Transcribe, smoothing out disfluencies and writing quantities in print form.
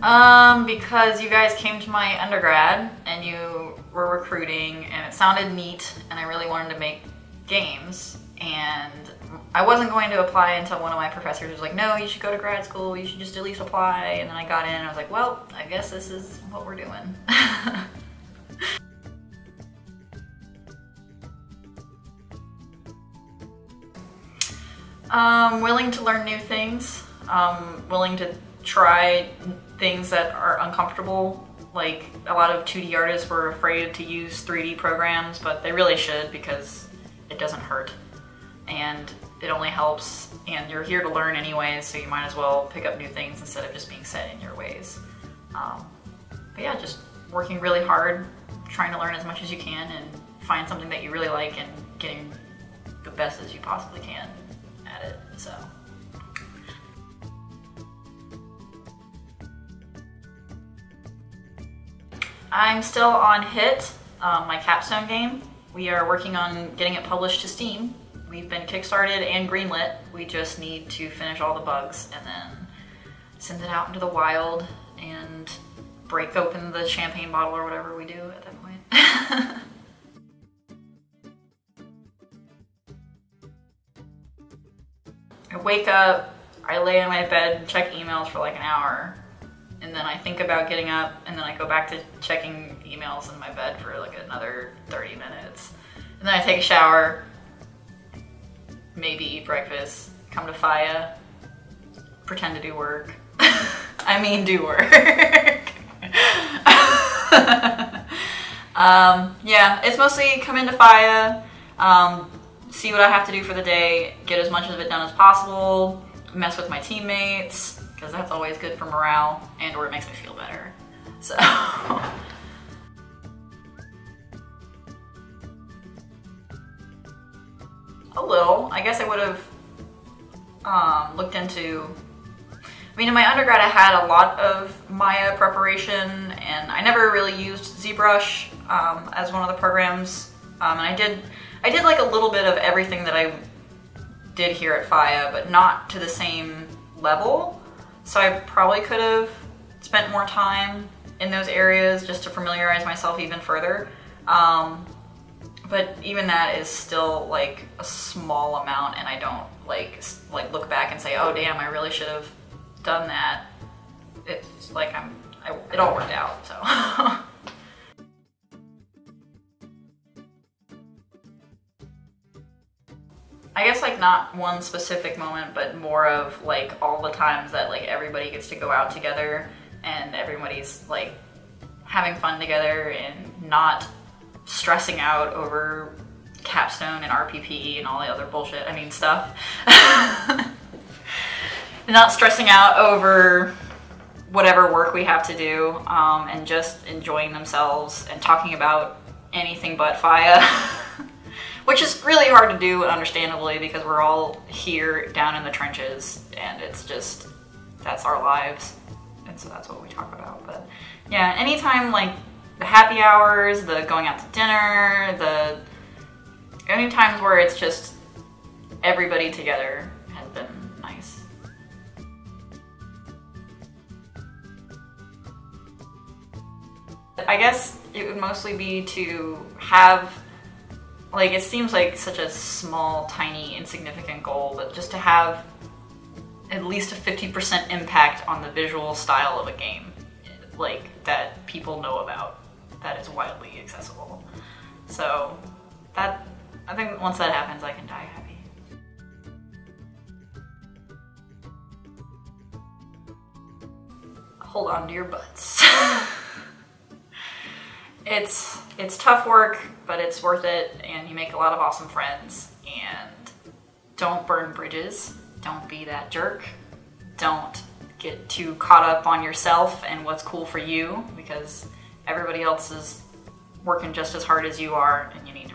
Because you guys came to my undergrad and you were recruiting and it sounded neat and I really wanted to make games, and I wasn't going to apply until one of my professors was like, no, you should go to grad school, you should just at least apply. And then I got in and I was like, well, I guess this is what we're doing. Willing to learn new things, willing to try things that are uncomfortable. Like, a lot of 2D artists were afraid to use 3D programs, but they really should because it doesn't hurt and it only helps, and you're here to learn anyways, so you might as well pick up new things instead of just being set in your ways. But yeah, just working really hard, trying to learn as much as you can and find something that you really like and getting the best as you possibly can at it, so. I'm still on Hit, my capstone game. We are working on getting it published to Steam. We've been kickstarted and greenlit. We just need to finish all the bugs and then send it out into the wild and break open the champagne bottle or whatever we do at that point. I wake up, I lay in my bed and check emails for like an hour, and then I think about getting up, and then I go back to checking emails in my bed for like another 30 minutes. And then I take a shower, maybe eat breakfast, come to FIEA, pretend to do work. I mean do work. Yeah, it's mostly come into FIEA, see what I have to do for the day, get as much of it done as possible, mess with my teammates, because that's always good for morale and or it makes me feel better. So. A little. I guess I would have looked into, I mean, in my undergrad I had a lot of Maya preparation and I never really used ZBrush as one of the programs, and I did like a little bit of everything that I did here at FIEA, but not to the same level. So I probably could have spent more time in those areas just to familiarize myself even further. But even that is still like a small amount, and I don't like look back and say, oh damn, I really should have done that. It's like it all worked out, so. I guess like not one specific moment, but more of like all the times that like everybody gets to go out together and everybody's like having fun together and not stressing out over capstone and RPP and all the other bullshit, I mean stuff. Not stressing out over whatever work we have to do, and just enjoying themselves and talking about anything but FIEA. Which is really hard to do, understandably, because we're all here down in the trenches and it's just, that's our lives. And so that's what we talk about. But yeah, anytime like the happy hours, the going out to dinner, any times where it's just everybody together has been nice. I guess it would mostly be to have, like, it seems like such a small, tiny, insignificant goal, but just to have at least a 50% impact on the visual style of a game, like, that people know about, that is widely accessible. So, that, I think once that happens, I can die happy. Hold on to your butts. It's tough work, but it's worth it, and you make a lot of awesome friends. And don't burn bridges. Don't be that jerk. Don't get too caught up on yourself and what's cool for you, because everybody else is working just as hard as you are, and you need to